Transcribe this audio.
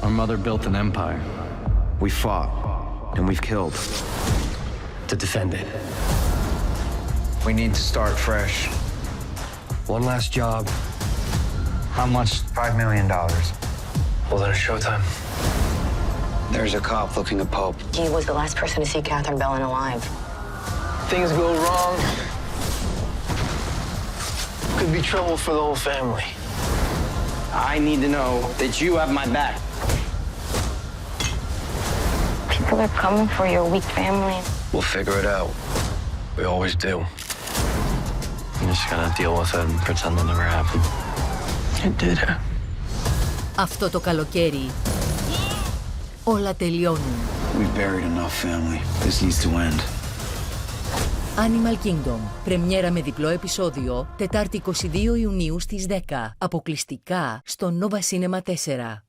Our mother built an empire. We fought, and we've killed to defend it. We need to start fresh. One last job. How much? $5 million. Well, then it's showtime. There's a cop looking at Pope. He was the last person to see Catherine Bellin alive. Things go wrong. Could be trouble for the whole family. I need to know that you have my back. People are coming for your weak family. We'll figure it out. We always do. You just gotta deal with it and pretend it never happened. It did. Αυτό το καλοκαίρι όλα τελειώνουν. We've buried enough family. This needs to end. Animal Kingdom. Πρεμιέρα με διπλό επεισόδιο, Τετάρτη 22 Ιουνίου στις 10. Αποκλειστικά στο Novacinema4.